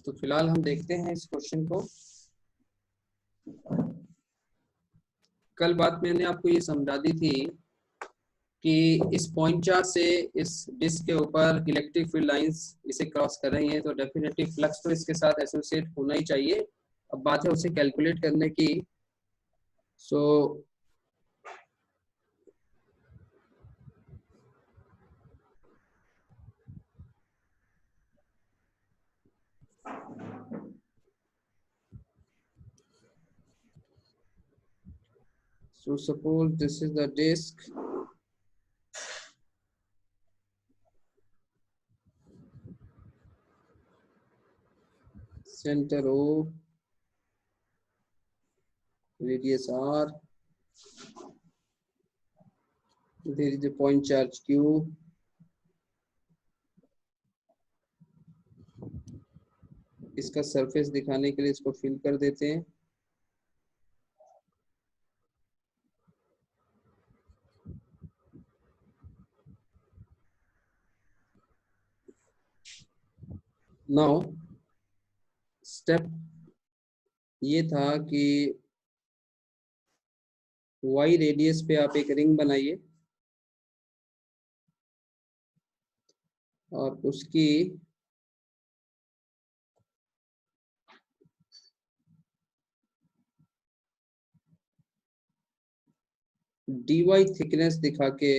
तो फिलहाल हम देखते हैं इस क्वेश्चन को। कल बात मैंने आपको ये समझा दी थी कि इस पॉइंट चार्ज से इस डिस्क के ऊपर इलेक्ट्रिक फील्ड लाइंस इसे क्रॉस कर रही हैं, तो डेफिनेटली फ्लक्स तो इसके साथ एसोसिएट होना ही चाहिए। अब बात है उसे कैलकुलेट करने की। सो suppose this is the disk, center O, radius R, there is a point charge Q, इसका सरफेस दिखाने के लिए इसको फिल कर देते हैं। नाउ स्टेप ये था कि y रेडियस पे आप एक रिंग बनाइए और उसकी dy थिकनेस दिखा के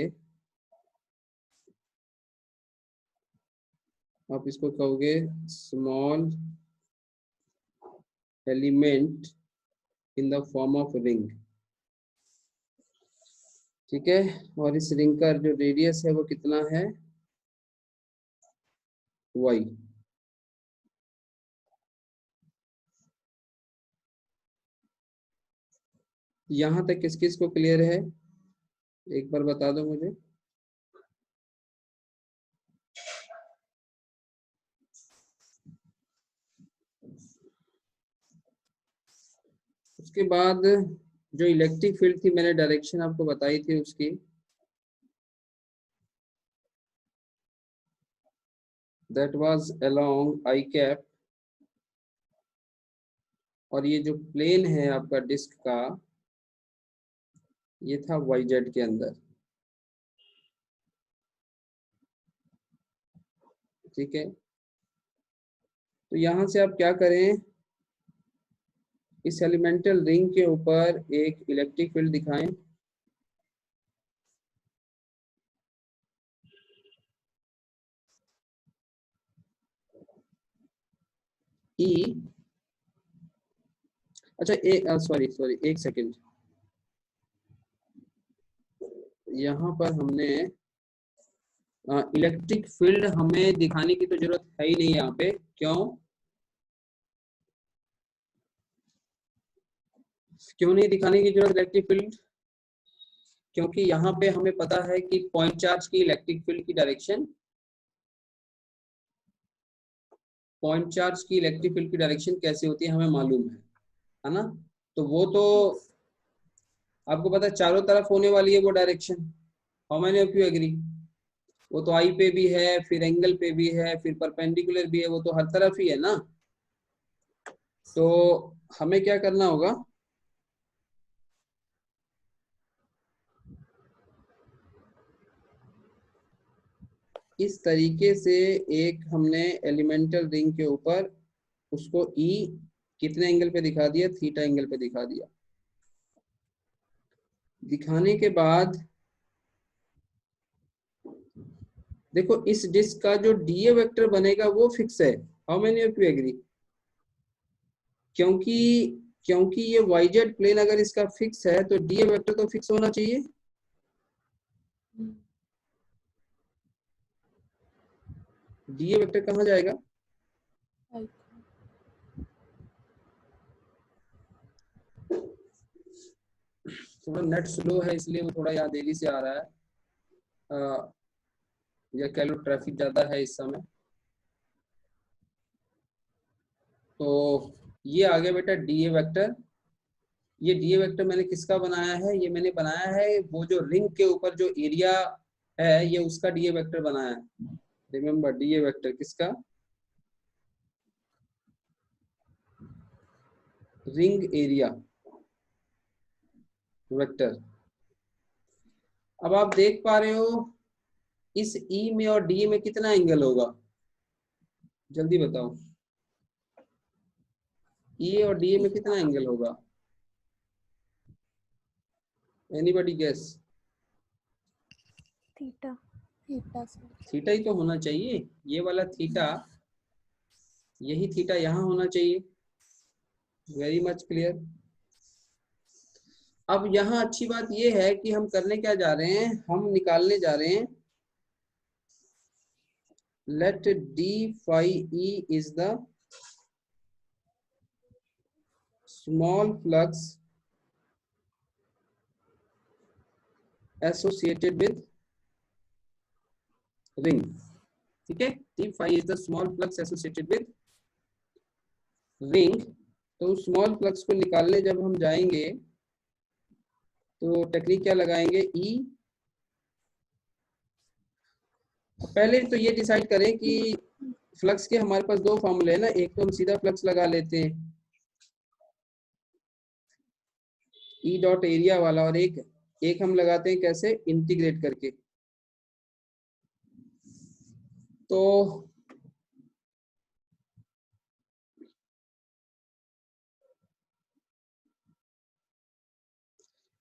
आप इसको कहोगे small element in the form of ring. ठीक है, और इस रिंग का जो रेडियस है वो कितना है, y। यहां तक किस किस को क्लियर है, एक बार बता दो मुझे। उसके बाद जो इलेक्ट्रिक फील्ड थी मैंने डायरेक्शन आपको बताई थी उसकी, that was along I cap, और ये जो प्लेन है आपका डिस्क का ये था वाई जेड के अंदर। ठीक है, तो यहां से आप क्या करें, इस एलिमेंटल रिंग के ऊपर एक इलेक्ट्रिक फील्ड दिखाएं। ई अच्छा सॉरी एक सेकेंड, यहाँ पर हमने इलेक्ट्रिक फील्ड हमें दिखाने की तो जरूरत है ही नहीं यहाँ पे। क्यों नहीं दिखाने की जरूरत इलेक्ट्रिक फील्ड, क्योंकि यहाँ पे हमें पता है कि पॉइंट चार्ज की इलेक्ट्रिक फील्ड की डायरेक्शन, पॉइंट चार्ज की इलेक्ट्रिक फील्ड की डायरेक्शन कैसे होती है हमें मालूम है ना। तो वो तो आपको पता है चारों तरफ होने वाली है वो direction. How many of you agree? वो तो आई पे भी है, फिर एंगल पे भी है, फिर परपेंडिकुलर भी है, वो तो हर तरफ ही है ना। तो हमें क्या करना होगा, इस तरीके से एक हमने एलिमेंटल रिंग के ऊपर उसको ई कितने एंगल पे दिखा दिया, थीटा एंगल पे दिखा दिया। दिखाने के बाद देखो इस डिस्क का जो डीए वेक्टर बनेगा वो फिक्स है। How many of you agree? क्योंकि क्योंकि ये वाई जेड प्लेन अगर इसका फिक्स है तो डीए वेक्टर तो फिक्स होना चाहिए। डीए वेक्टर कहाँ जाएगा? थोड़ा नेट स्लो है इसलिए वो थोड़ा यहाँ देरी से आ रहा है, या कह लो ट्रैफिक ज्यादा है इस समय। तो ये आ गया बेटा डीए वेक्टर। ये डीए वेक्टर मैंने किसका बनाया है, ये मैंने बनाया है वो जो रिंग के ऊपर जो एरिया है ये उसका डीए वेक्टर बनाया है। रिमेम्बर डीए वेक्टर किसका, रिंग एरिया वेक्टर। अब आप देख पा रहे हो इस ई में और डी में कितना एंगल होगा, जल्दी बताओ। ई और डी में कितना एंगल होगा, anybody guess? Theta. Theta theta ही तो होना चाहिए, ये वाला थीटा, यही थीटा यहाँ होना चाहिए। Very much clear. अब यहाँ अच्छी बात ये है कि हम करने क्या जा रहे हैं, हम निकालने जा रहे हैं let d phi e is the small flux associated with ring। ठीक है, d phi is the small flux associated with ring। तो स्मॉल फ्लक्स को निकालने जब हम जाएंगे तो टेक्निक क्या लगाएंगे, E। पहले तो ये डिसाइड करें कि फ्लक्स के हमारे पास दो फॉर्मूले हैं ना, एक तो हम सीधा फ्लक्स लगा लेते हैं E डॉट एरिया वाला, और एक हम लगाते हैं कैसे, इंटीग्रेट करके। तो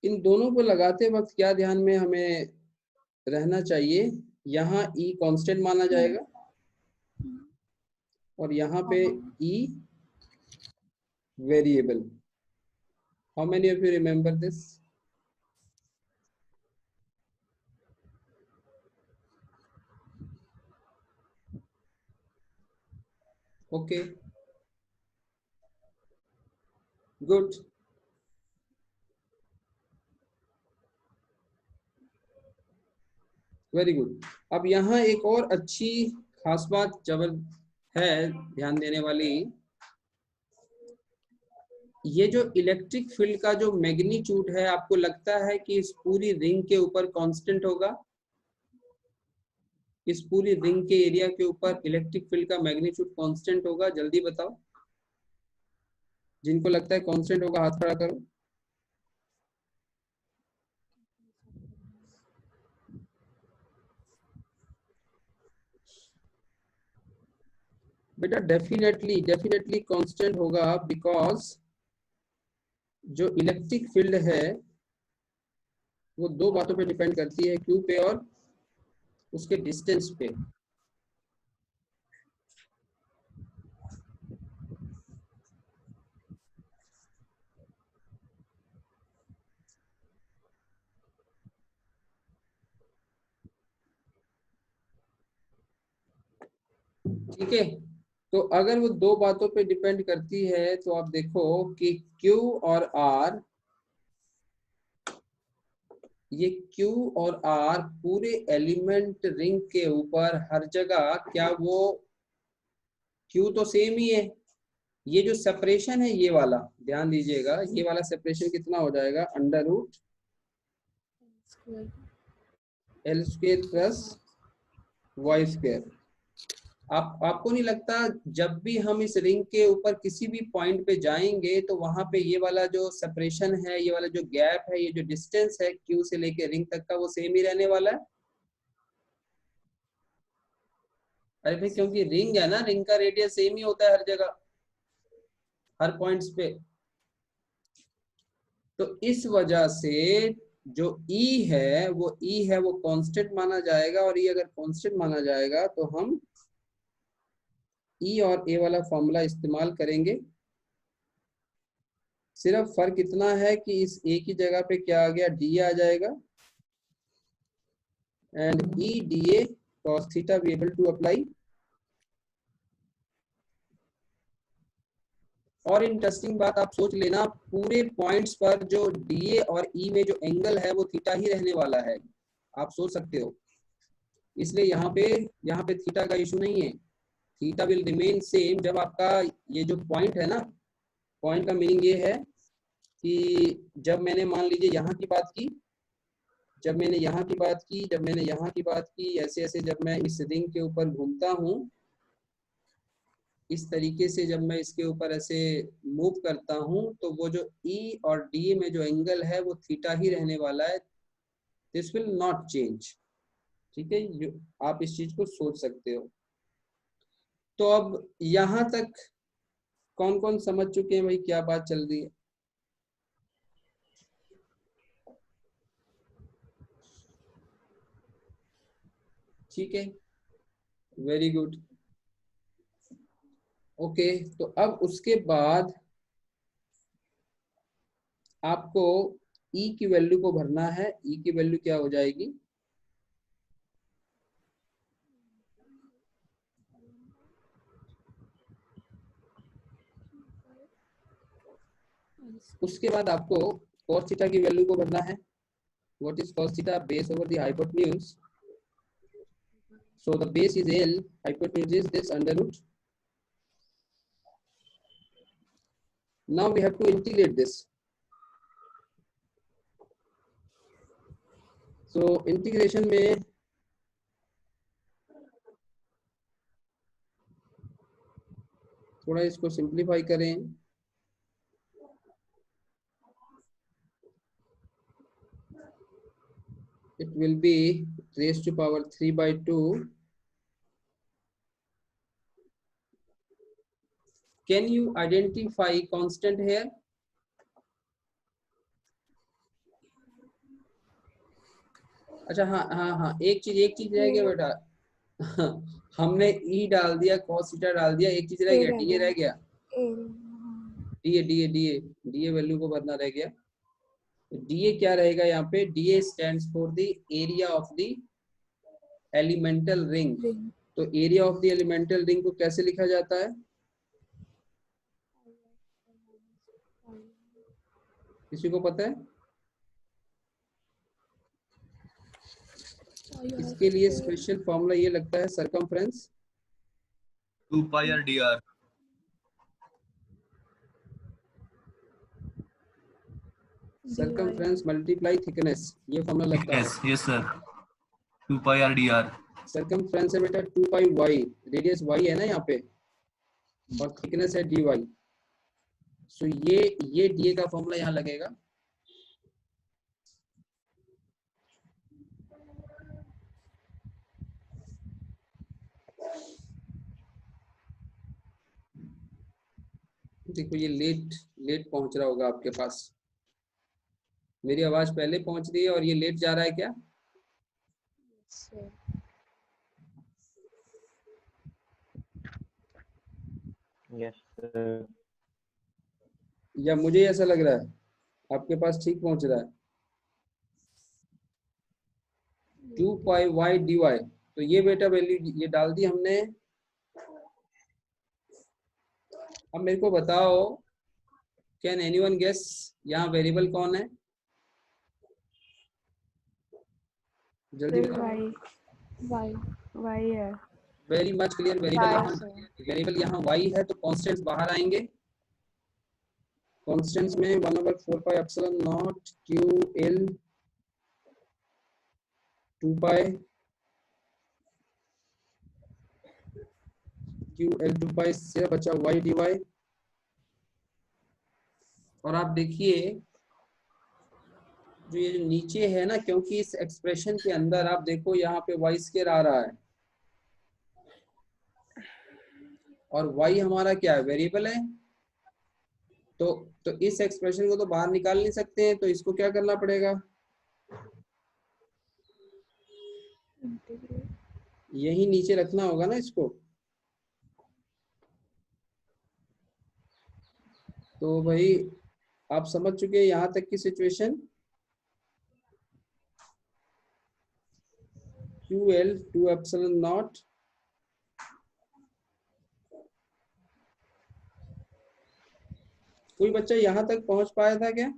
इन दोनों को लगाते वक्त क्या ध्यान में हमें रहना चाहिए, यहाँ E कांस्टेंट माना जाएगा और यहाँ पे E variable. How many of you remember this? Okay, good, very good. अब यहाँ एक और अच्छी खास बात जबर है ध्यान देने वाली, ये जो इलेक्ट्रिक फील्ड का जो मैग्नीट्यूड है, आपको लगता है कि इस पूरी रिंग के ऊपर कांस्टेंट होगा? इस पूरी रिंग के एरिया के ऊपर इलेक्ट्रिक फील्ड का मैग्नीट्यूड कांस्टेंट होगा? जल्दी बताओ, जिनको लगता है कांस्टेंट होगा हाथ खड़ा करो। बेटा डेफिनेटली डेफिनेटली कांस्टेंट होगा, बिकॉज जो इलेक्ट्रिक फील्ड है वो दो बातों पे डिपेंड करती है, क्यू पे और उसके डिस्टेंस पे। ठीक है, तो अगर वो दो बातों पे डिपेंड करती है तो आप देखो कि Q और R, ये Q और R पूरे एलिमेंट रिंग के ऊपर हर जगह, क्या वो Q तो सेम ही है, ये जो सेपरेशन है ये वाला ध्यान दीजिएगा, ये वाला सेपरेशन कितना हो जाएगा, under root L square plus Y square. आपको नहीं लगता जब भी हम इस रिंग के ऊपर किसी भी पॉइंट पे जाएंगे तो वहां पे ये वाला जो सेपरेशन है, ये वाला जो गैप है, ये जो डिस्टेंस है Q से लेके रिंग तक का, वो सेम ही रहने वाला है? अरे भाई क्योंकि रिंग है ना, रिंग का रेडियस सेम ही होता है हर जगह, हर पॉइंट्स पे। तो इस वजह से जो E है वो कांस्टेंट माना जाएगा, और ये अगर कांस्टेंट माना जाएगा तो हम E और A वाला फॉर्मूला इस्तेमाल करेंगे। सिर्फ फर्क इतना है कि इस A की जगह पे क्या आ गया, D आ जाएगा, and E DA cos theta be able to apply. और इंटरेस्टिंग बात आप सोच लेना, पूरे पॉइंट्स पर जो DA और E में जो एंगल है वो थीटा ही रहने वाला है, आप सोच सकते हो। इसलिए यहाँ पे थीटा का इशू नहीं है, थीटा विल रिमेन सेम। जब आपका ये जो पॉइंट है ना, पॉइंट का मीनिंग ये है कि जब मैंने मान लीजिए यहाँ की बात की, जब मैंने यहाँ की बात की, जब मैंने यहाँ की बात की, ऐसे ऐसे जब मैं इस रिंग के ऊपर घूमता हूँ इस तरीके से जब मैं इसके ऊपर ऐसे मूव करता हूं तो वो जो E और DA में जो एंगल है वो थीटा ही रहने वाला है, दिस विल नॉट चेंज। ठीक है, आप इस चीज को सोच सकते हो। तो अब यहां तक कौन कौन समझ चुके हैं भाई क्या बात चल रही है? ठीक है, वेरी गुड। ओके, तो अब उसके बाद आपको E की वैल्यू को भरना है। E की वैल्यू क्या हो जाएगी? उसके बाद आपको cos थीटा की वैल्यू को भरना है। What is cos theta? Base over the hypotenuse. So the base is L, hypotenuse is this under root. Now we have to integrate this. So integration में थोड़ा इसको सिंप्लीफाई करें। It will be raised to power 3/2. Can you identify constant here? अच्छा, हाँ हाँ हाँ, एक चीज रह गया बेटा। हमने E डाल दिया, cos थीटा डाल दिया, एक चीज रह गया, DA रह गया। DA वैल्यू को भरना रह गया। DA क्या रहेगा यहाँ पे? DA stands for the area of the elemental ring. तो area of the elemental ring को कैसे लिखा जाता है? किसी को पता है? इसके लिए स्पेशल फॉर्मूला ये लगता है circumference 2 pi r dr। Circumference multiply thickness, ये फॉर्मूला लगता है। Yes sir, 2 pi r dr। Circumference है बेटा 2 पाई y, रेडियस y है ना यहाँ पे, और थिकनेस है dy। सो ये DA का फॉर्मूला यहाँ लगेगा। देखो ये लेट पहुंच रहा होगा आपके पास। मेरी आवाज पहले पहुंच रही है और ये लेट जा रहा है क्या? Yes sir. या मुझे ऐसा लग रहा है आपके पास ठीक पहुंच रहा है? 2 पाई y dy, तो ये बेटा वैल्यू ये डाल दी हमने। अब मेरे को बताओ, कैन एनीवन गेस यहाँ वेरिएबल कौन है? जल्दी बताओ। y है। Very much clear. वेरिएबल यहाँ y है, तो कॉन्स्टेंट्स बाहर आएंगे। कॉन्स्टेंट्स में 1/4 pi epsilon not QL 2 pi QL 2 पाई से बचा y dy। और आप देखिए जो ये जो नीचे है ना, क्योंकि इस एक्सप्रेशन के अंदर आप देखो यहाँ पे y स्क्वायर आ रहा है, और y हमारा क्या है? वेरिएबल है। तो इस एक्सप्रेशन को तो बाहर निकाल नहीं सकते हैं, तो इसको क्या करना पड़ेगा? यही नीचे रखना होगा ना इसको। तो भाई आप समझ चुके हैं यहाँ तक की सिचुएशन। QL 2 एप्सिलॉन नॉट कोई बच्चा यहाँ तक पहुंच पाया था क्या?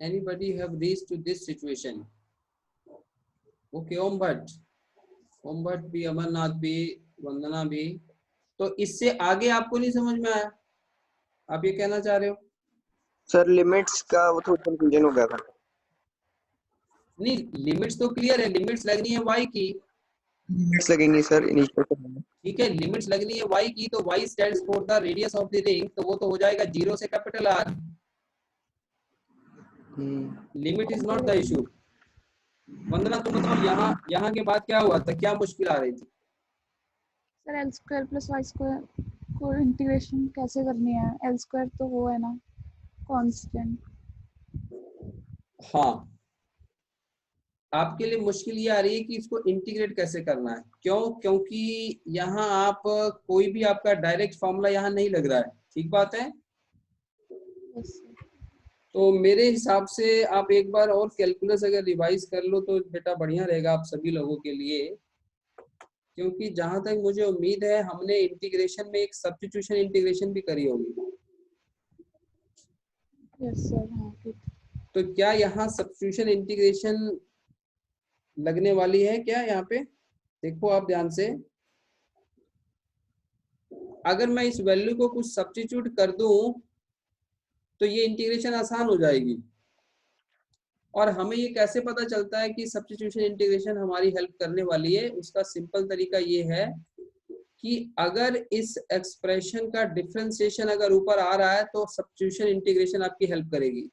Anybody have reached to this situation? Okay, ओम भट्ट भी, अमरनाथ भी, वंदना भी। तो इससे आगे आपको नहीं समझ में आया? आप ये कहना चाह रहे हो? सर लिमिट्स का वो थोड़ा कंफ्यूजन हो गया था। नहीं, लिमिट्स तो क्लियर है, लिमिट्स लगनी है y की, लिमिट्स लगेंगी सर इनिशियल। ठीक है, लिमिट्स लगनी है y की, तो y stands for the radius of the ring, तो वो तो हो जाएगा 0 से capital R। Limit is not the issue. Vandana तुम बताओ, यहाँ के बाद क्या हुआ था, क्या मुश्किल आ रही थी? Sir L square plus Y square को इंटीग्रेशन कैसे करनी है? एल स्क्वायर तो वो है ना कांस्टेंट। हाँ, आपके लिए मुश्किल ये आ रही है कि इसको इंटीग्रेट कैसे करना है। क्यों? क्योंकि यहाँ आप कोई भी आपका डायरेक्ट फॉर्मूला यहाँ नहीं लग रहा है, ठीक बात है। तो मेरे हिसाब से आप एक बार और कैलकुलस अगर रिवाइज कर लो तो बेटा बढ़िया रहेगा आप सभी लोगों के लिए, क्योंकि जहां तक मुझे उम्मीद है हमने इंटीग्रेशन में एक सब्स्टिट्यूशन इंटीग्रेशन भी करी होगी। यस सर, हाँ ठीक। तो क्या यहाँ सब्स्टिट्यूशन इंटीग्रेशन लगने वाली है क्या? यहाँ पे देखो आप ध्यान से, अगर मैं इस वैल्यू को कुछ सब्स्टिट्यूट कर दूं तो ये इंटीग्रेशन आसान हो जाएगी। और हमें ये कैसे पता चलता है कि सब्स्टिट्यूशन इंटीग्रेशन हमारी हेल्प करने वाली है? उसका सिंपल तरीका ये है कि अगर इस एक्सप्रेशन का डिफरेंशिएशन अगर ऊपर आ रहा है तो सब्स्टिट्यूशन इंटीग्रेशन आपकी हेल्प करेगी।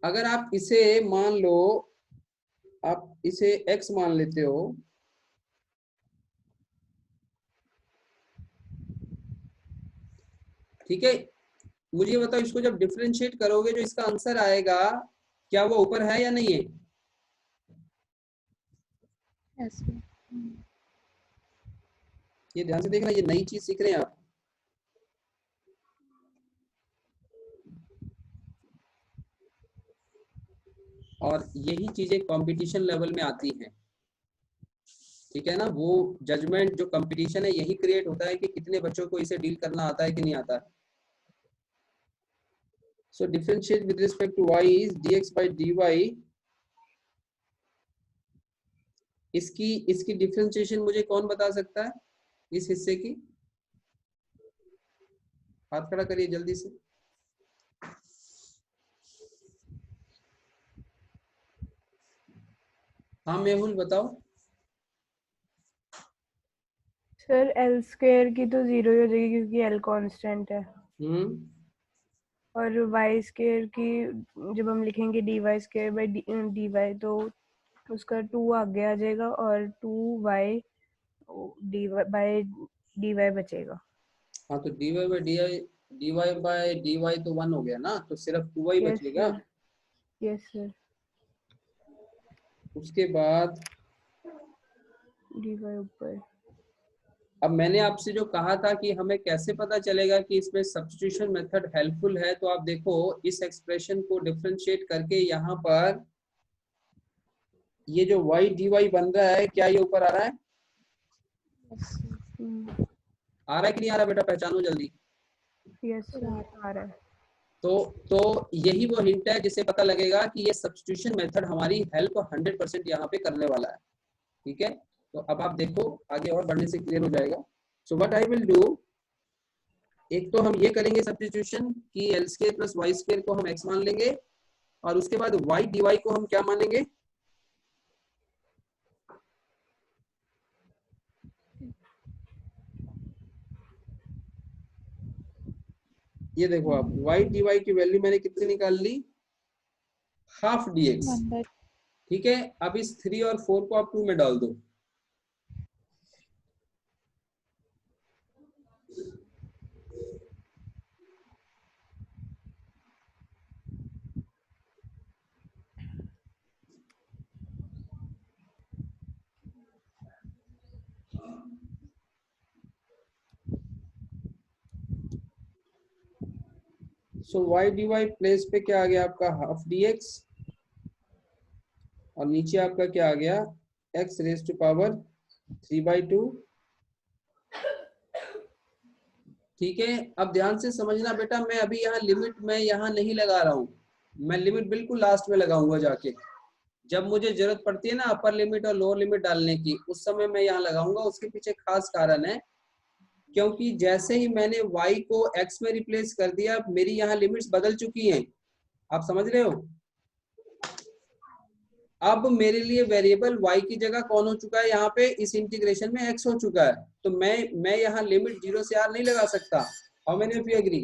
अगर आप इसे मान लो, आप इसे x मान लेते हो, ठीक है, मुझे बताओ इसको जब डिफरेंशिएट करोगे जो इसका आंसर आएगा क्या वो ऊपर है या नहीं है? यस। ये ध्यान से देखना, ये नई चीज सीख रहे हैं आप। और यही चीजें कंपटीशन लेवल में आती हैं, ठीक है ना। वो जजमेंट जो कंपटीशन है यही क्रिएट होता है कि कितने बच्चों को इसे डील करना आता है कि नहीं आता है। So differentiate with respect to y is dx by dy। इसकी डिफरेंशिएशन मुझे कौन बता सकता है इस हिस्से की? हाथ खड़ा करिए जल्दी से। हाँ मेहुल बताओ। सर एल स्क्वायर की तो 0 ही हो जाएगी क्योंकि एल कांस्टेंट है। और वाई स्क्वायर की जब हम लिखेंगे D Y square by D Y तो उसका 2 आगे आ जाएगा और 2y D by D Y बचेगा। हाँ तो dy बाय dy तो 1 हो गया ना, तो सिर्फ 2y बचेगा। Yes sir. उसके बाद dy ऊपर। अब मैंने आपसे जो कहा था कि हमें कैसे पता चलेगा कि इसमें सब्स्टिट्यूशन मेथड हेल्पफुल है, तो आप देखो इस एक्सप्रेशन को डिफरेंशिएट करके यहाँ पर ये जो y dy बन रहा है, क्या ये ऊपर आ रहा है? आ रहा है कि नहीं आ रहा बेटा? पहचानो जल्दी। यस सर आ रहा है। तो यही वो हिंट है जिससे पता लगेगा कि ये सब्स्टिट्यूशन मेथड हमारी हेल्प 100% यहाँ पे करने वाला है, ठीक है। तो अब आप देखो आगे और बढ़ने से क्लियर हो जाएगा। So what I will do, एक तो हम ये करेंगे सब्स्टिट्यूशन कि L square plus Y square को हम x मान लेंगे, और उसके बाद y dy को हम क्या मानेंगे? ये देखो आप y dy की वैल्यू मैंने कितनी निकाल ली? हाफ dx, ठीक है। अब इस 3 और 4 को आप 2 में डाल दो। सो y dy प्लेस पे क्या आ गया आपका? हाफ dx, और नीचे आपका क्या आ गया? x रेज टू पावर 3/2, ठीक है। अब ध्यान से समझना बेटा, मैं अभी यहाँ लिमिट में यहाँ नहीं लगा रहा हूँ, मैं लिमिट बिल्कुल लास्ट में लगाऊंगा जाके। जब मुझे जरूरत पड़ती है ना अपर लिमिट और लोअर लिमिट डालने की, उस समय मैं यहाँ लगाऊंगा। उसके पीछे खास कारण है, क्योंकि जैसे ही मैंने y को x में रिप्लेस कर दिया, मेरी यहाँ लिमिट्स बदल चुकी हैं। आप समझ रहे हो? अब मेरे लिए वेरिएबल y की जगह कौन हो चुका है यहाँ पे, इस इंटीग्रेशन में x हो चुका है, तो मैं यहाँ लिमिट 0 से r नहीं लगा सकता। How many of you agree?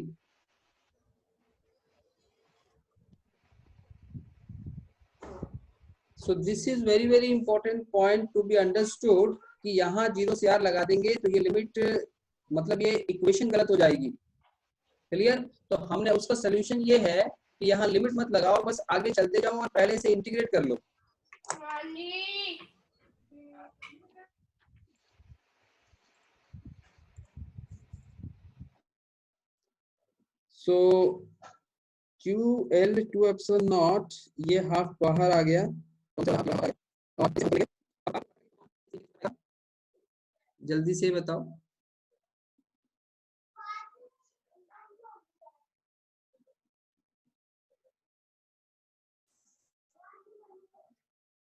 So this is very very important point to be understood कि यहाँ 0 से r लगा देंगे तो ये लिमिट, मतलब ये इक्वेशन गलत हो जाएगी। क्लियर? तो हमने उसका सोल्यूशन ये है कि यहाँ लिमिट मत लगाओ, बस आगे चलते जाओ और पहले से इंटीग्रेट कर लो। सो QL 2 एप्सिलॉन नॉट, ये हाफ बाहर आ गया, जल्दी से बताओ।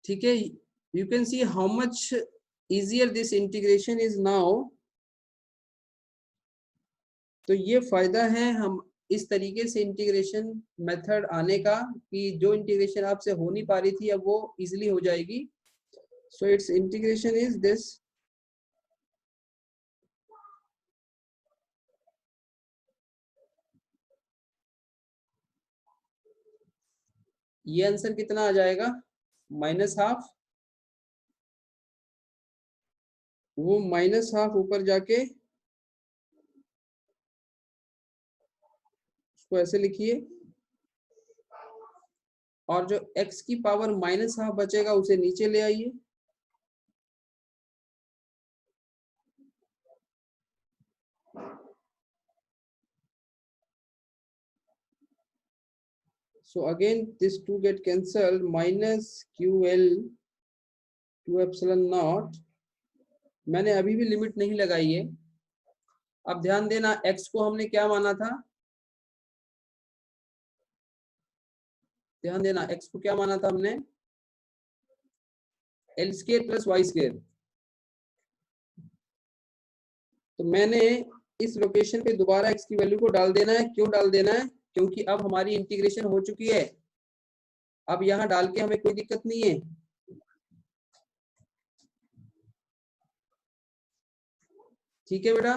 ठीक है, you can see how much easier this integration is now. तो ये फायदा है हम इस तरीके से इंटीग्रेशन मेथड आने का कि जो इंटीग्रेशन आपसे हो नहीं पा रही थी अब वो इजीली हो जाएगी। So it's integration is this, ये आंसर कितना आ जाएगा, -हाफ, वो -हाफ ऊपर जाके उसको ऐसे लिखिए, और जो x की पावर -हाफ बचेगा उसे नीचे ले आइए। So again this 2 get cancelled, -QL 2 epsilon naught। मैंने अभी भी लिमिट नहीं लगाई है। अब ध्यान देना, x को हमने क्या माना था, ध्यान देना x को क्या माना था हमने, L² + y²। तो मैंने इस लोकेशन पे दोबारा x की वैल्यू को डाल देना है। क्यों डाल देना है? क्योंकि अब हमारी इंटीग्रेशन हो चुकी है, अब यहाँ डाल के हमें कोई दिक्कत नहीं है। ठीक है बेटा,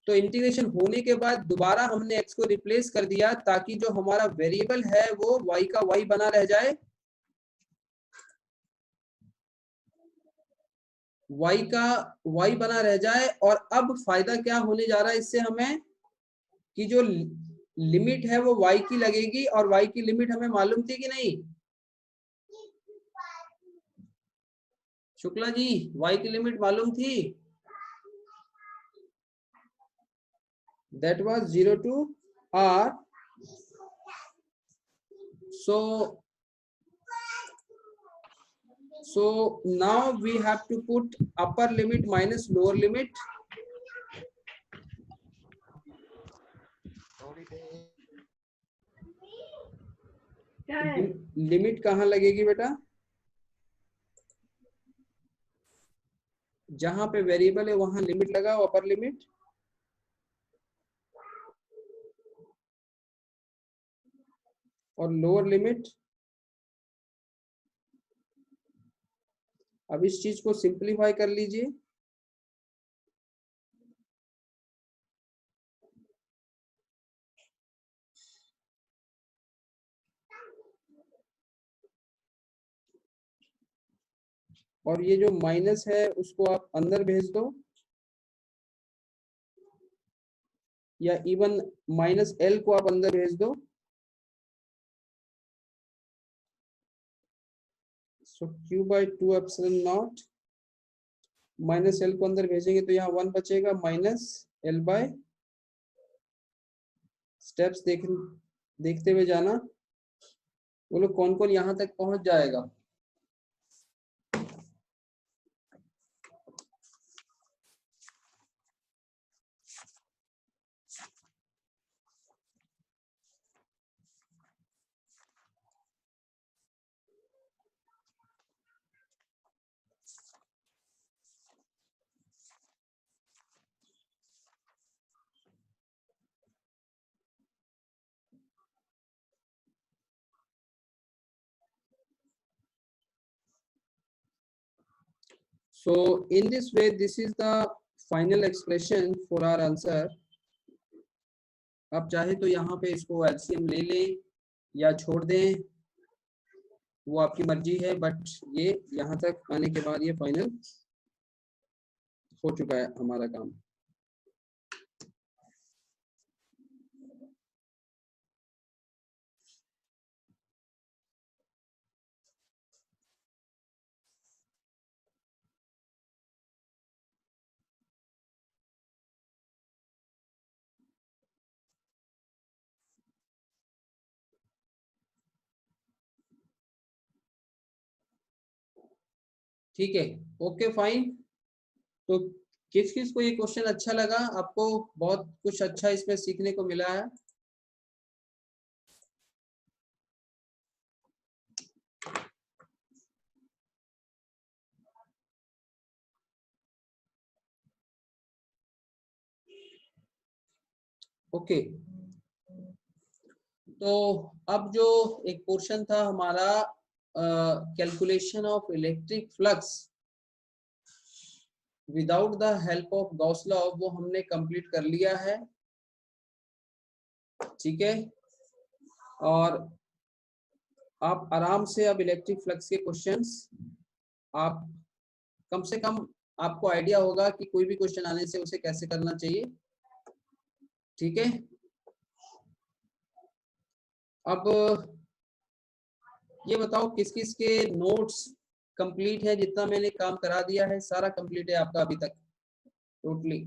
तो इंटीग्रेशन होने के बाद दोबारा हमने x को रिप्लेस कर दिया ताकि जो हमारा वेरिएबल है वो y का y बना रह जाए, y का y बना रह जाए। और अब फायदा क्या होने जा रहा है इससे हमें, कि जो लिमिट है वो y की लगेगी, और y की लिमिट हमें मालूम थी कि नहीं शुक्ला जी, y की लिमिट मालूम थी, that was 0 to r। so now we have to put upper limit minus lower limit। Limit कहाँ लगेगी बेटा, जहां पे वेरिएबल है वहां लिमिट लगाओ, अपर लिमिट, और लोअर लिमिट। अब इस चीज को सिंपलीफाई कर लीजिए। और ये जो माइनस है उसको आप अंदर भेज दो, या इवन -L को आप अंदर भेज दो। सो Q/2 एप्सिलॉन नॉट, -L को अंदर भेजेंगे तो यहाँ 1 बचेगा, -L/, स्टेप्स देखते हुए जाना। बोलो कौन कौन यहाँ तक पहुंच जाएगा। So in this way, this is the final expression for our answer. आप चाहे तो यहाँ पे इसको LCM ले लें या छोड़ दें, वो आपकी मर्जी है, बट ये यहाँ तक आने के बाद ये फाइनल हो चुका है हमारा काम। ठीक है, ओके फाइन। तो किस किस को ये क्वेश्चन अच्छा लगा? आपको बहुत कुछ अच्छा इसमें सीखने को मिला है। ओके, तो अब जो एक पोर्शन था हमारा calculation of electric flux without the help of Gauss law, वो हमने कंप्लीट कर लिया है। ठीक है, और आप आराम से अब इलेक्ट्रिक फ्लक्स के क्वेश्चंस आप कम से कम आपको आइडिया होगा कि कोई भी क्वेश्चन आने से उसे कैसे करना चाहिए। ठीक है, अब ये बताओ किस किस के नोट्स कंप्लीट है? जितना मैंने काम करा दिया है सारा कंप्लीट है आपका अभी तक टोटली?